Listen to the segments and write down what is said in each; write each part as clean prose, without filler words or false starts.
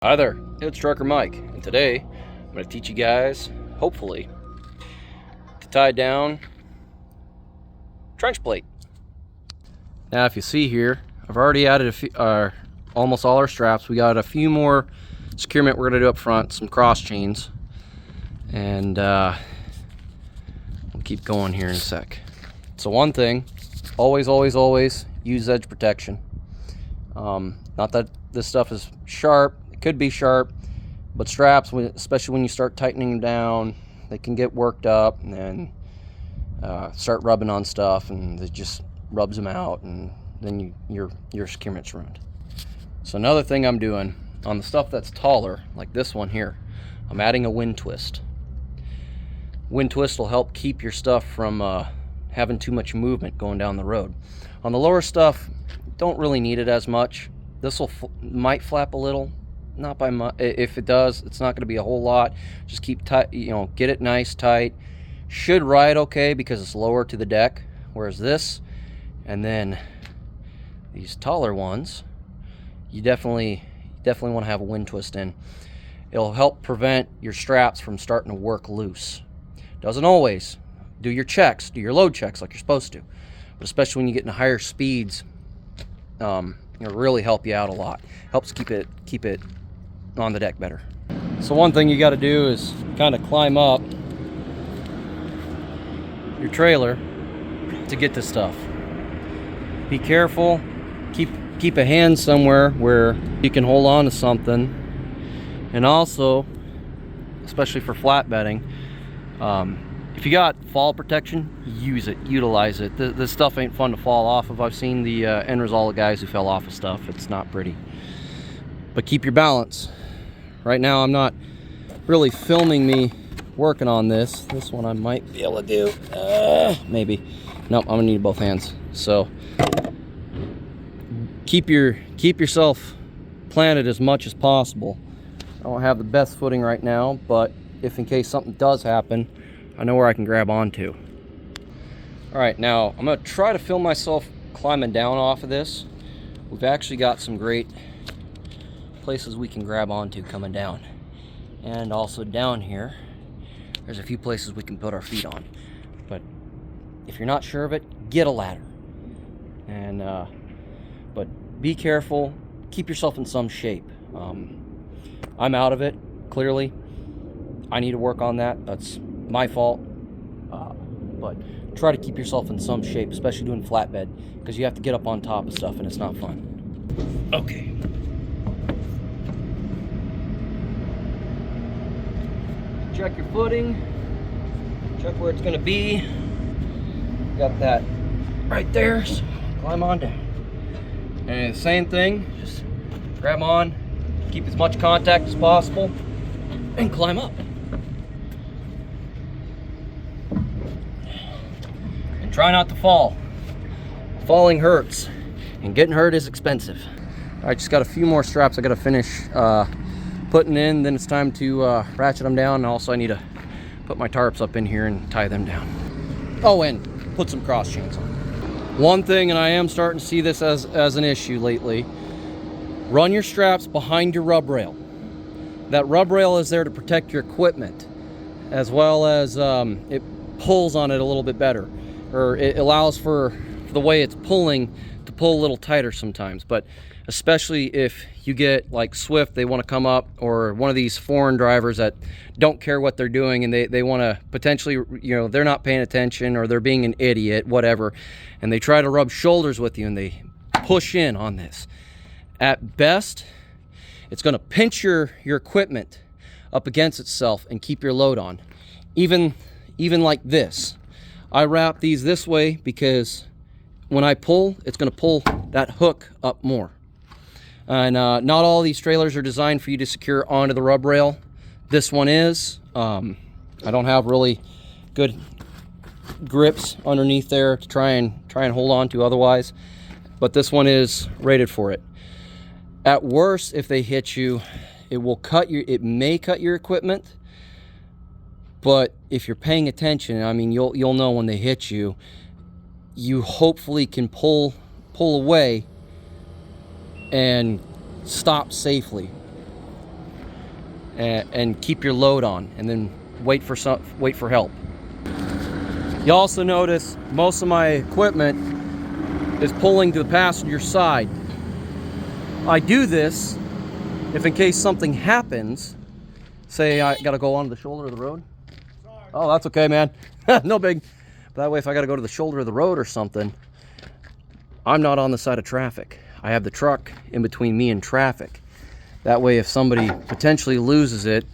Hi there, it's Trucker Mike, and today I'm going to teach you guys, hopefully, to tie down trench plate. Now, if you see here, I've already added almost all our straps. We got a few more securement we're going to do up front, some cross chains, and we'll keep going here in a sec. So one thing, always use edge protection. Not that this stuff is sharp. Could be sharp, but straps, especially when you start tightening them down, they can get worked up and then start rubbing on stuff, and it just rubs them out, and then your securement's ruined. So another thing I'm doing on the stuff that's taller, like this one here, I'm adding a wind twist. Wind twist will help keep your stuff from having too much movement going down the road. On the lower stuff, don't really need it as much. This might flap a little. Not by much. If it does, it's not going to be a whole lot. Just keep tight, get it nice tight. Should ride okay because it's lower to the deck, whereas this and then these taller ones, you definitely want to have a wind twist in. It'll help prevent your straps from starting to work loose. Doesn't always. Do your checks, do your load checks like you're supposed to, but especially when you get into higher speeds, it'll really help you out a lot. Helps keep it on the deck better. So one thing you got to do is kind of climb up your trailer to get to stuff. Be careful. Keep a hand somewhere where you can hold on to something, and also, especially for flatbedding, if you got fall protection, use it, utilize it. This stuff ain't fun to fall off of. I've seen the end result of guys who fell off of stuff. It's not pretty. But keep your balance. Right now I'm not really filming me working on this. This one I might be able to do. Maybe. Nope, I'm gonna need both hands. So keep yourself planted as much as possible. I don't have the best footing right now, but if in case something does happen, I know where I can grab onto. All right, now I'm gonna try to film myself climbing down off of this. We've actually got some great places we can grab onto coming down, and also down here there's a few places we can put our feet on. But if you're not sure of it, get a ladder, and but be careful, keep yourself in some shape. I'm out of it, clearly. I need to work on that. That's my fault, but try to keep yourself in some shape, especially doing flatbed, because you have to get up on top of stuff and it's not fun. Okay. Check your footing, check where it's going to be. Got that right there, so climb on down. And the same thing, just grab on, keep as much contact as possible, and climb up. And try not to fall. Falling hurts, and getting hurt is expensive. All right, just got a few more straps I got to finish putting in, then it's time to ratchet them down, and also I need to put my tarps up in here and tie them down. Oh, and put some cross chains on. One thing, and I am starting to see this as an issue lately, run your straps behind your rub rail. That rub rail is there to protect your equipment, as well as it pulls on it a little bit better, or it allows for the way it's pulling to pull a little tighter sometimes. But especially if you get like Swift, they want to come up, or one of these foreign drivers that don't care what they're doing, and they want to potentially, they're not paying attention, or they're being an idiot, whatever, and they try to rub shoulders with you and they push in on this. At best, it's going to pinch your equipment up against itself and keep your load on. Even like this, I wrap these this way because when I pull, it's going to pull that hook up more. And not all these trailers are designed for you to secure onto the rub rail. This one is. I don't have really good grips underneath there to try and hold on to otherwise, but this one is rated for it. At worst, if they hit you, it may cut your equipment, but if you're paying attention, I mean, you'll know when they hit you. You hopefully can pull away and stop safely. and keep your load on, and then wait for help. You also notice most of my equipment is pulling to the passenger side. I do this if in case something happens, say I gotta go onto the shoulder of the road. Sorry. Oh, that's okay, man. No big. But that way, if I gotta go to the shoulder of the road or something, I'm not on the side of traffic. I have the truck in between me and traffic. That way, if somebody potentially loses it,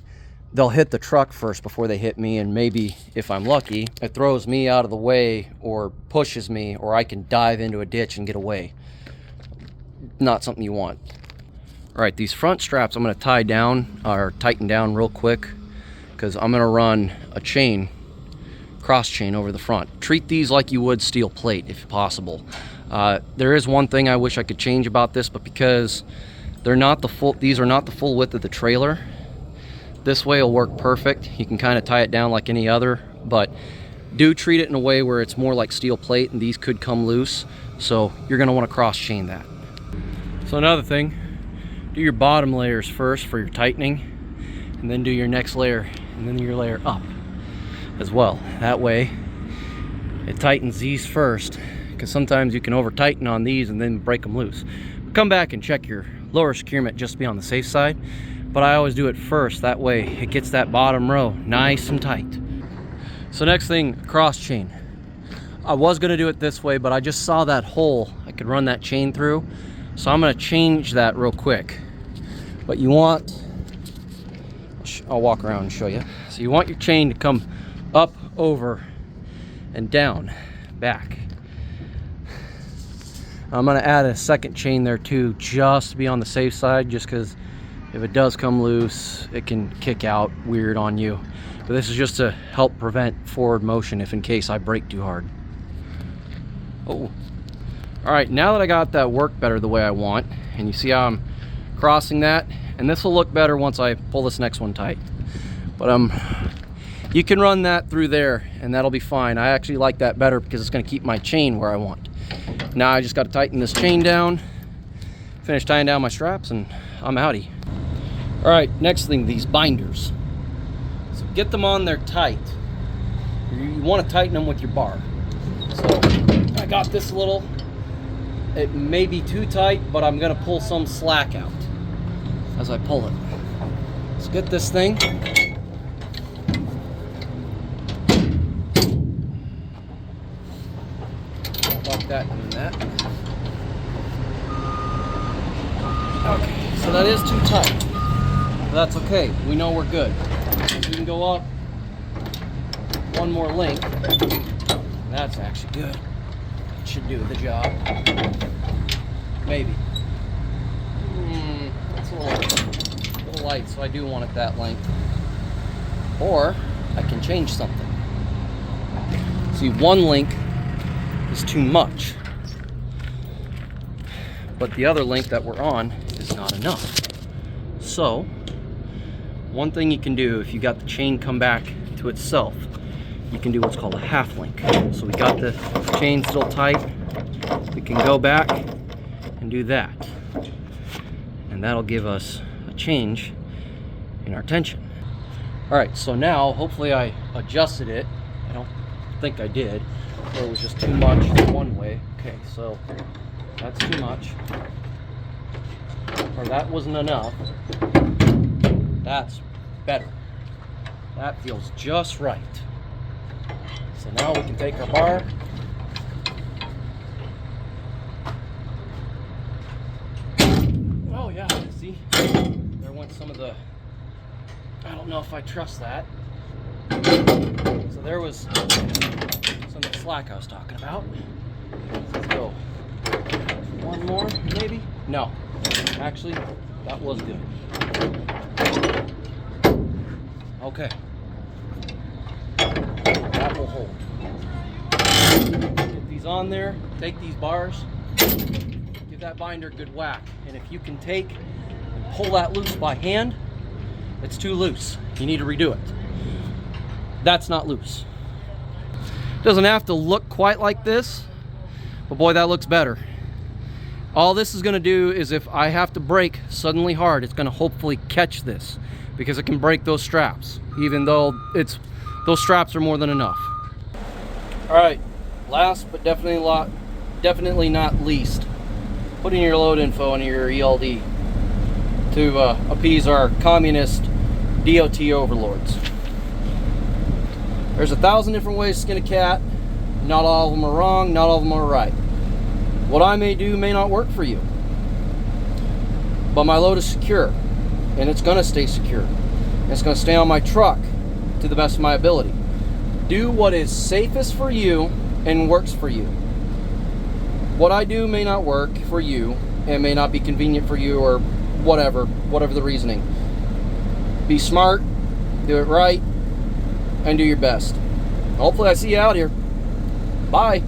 they'll hit the truck first before they hit me, and maybe, if I'm lucky, it throws me out of the way or pushes me, or I can dive into a ditch and get away. Not something you want. All right, these front straps I'm gonna tie down or tighten down real quick, because I'm gonna run a chain, cross chain over the front. Treat these like you would steel plate if possible. There is one thing I wish I could change about this, but because these are not the full width of the trailer, this way will work perfect. You can kind of tie it down like any other, but do treat it in a way where it's more like steel plate, and these could come loose, so you're gonna want to cross chain that. So another thing, do your bottom layers first for your tightening, and then do your next layer, and then your layer up as well. That way it tightens these first, because sometimes you can over tighten on these and then break them loose. Come back and check your lower securement just to be on the safe side, but I always do it first. That way it gets that bottom row nice and tight. So next thing, cross chain. I was gonna do it this way, but I just saw that hole I could run that chain through, so I'm gonna change that real quick. But you want, I'll walk around and show you. So you want your chain to come up, over, and down, back. I'm gonna add a second chain there too, just to be on the safe side, just because if it does come loose, it can kick out weird on you. But this is just to help prevent forward motion if in case I brake too hard. Oh. All right, now that I got that work better the way I want, and you see how I'm crossing that, and this will look better once I pull this next one tight. But you can run that through there and that'll be fine. I actually like that better because it's gonna keep my chain where I want. Now I just gotta tighten this chain down, finish tying down my straps, and I'm outie. All right, next thing, these binders. So get them on there tight. You wanna tighten them with your bar. So I got this little, it may be too tight, but I'm gonna pull some slack out as I pull it. Let's get this thing. Like that, doing that. Okay, so that is too tight. But that's okay, we know we're good. We can go up one more link. That's actually good. It should do the job. Maybe. It's a little light, so I do want it that length. Or I can change something. See, one link is too much, but the other link that we're on is not enough. So one thing you can do, if you got the chain come back to itself, you can do what's called a half link. So we got the chain still tight, we can go back and do that, and that'll give us a change in our tension. All right, so now hopefully I adjusted it. I don't think I did, or it was just too much one way. Okay, so that's too much, or that wasn't enough. That's better. That feels just right. So now we can take our bar, oh yeah, see, there went some of the, I don't know if I trust that. So there was some of the slack I was talking about. Let's go one more, maybe? No, actually, that was good. Okay, that will hold. Get these on there, take these bars, give that binder a good whack. And if you can take and pull that loose by hand, it's too loose. You need to redo it. That's not loose. Doesn't have to look quite like this, but boy, that looks better. All this is going to do is if I have to brake suddenly hard, it's going to hopefully catch this, because it can break those straps, even though those straps are more than enough. All right, last but definitely not least, put in your load info on your ELD to appease our communist DOT overlords. There's 1,000 different ways to skin a cat. Not all of them are wrong, not all of them are right. What I may do may not work for you. But my load is secure, and it's gonna stay secure. And it's gonna stay on my truck to the best of my ability. Do what is safest for you and works for you. What I do may not work for you and may not be convenient for you, or whatever the reasoning. Be smart, do it right, and do your best. Hopefully I see you out here. Bye.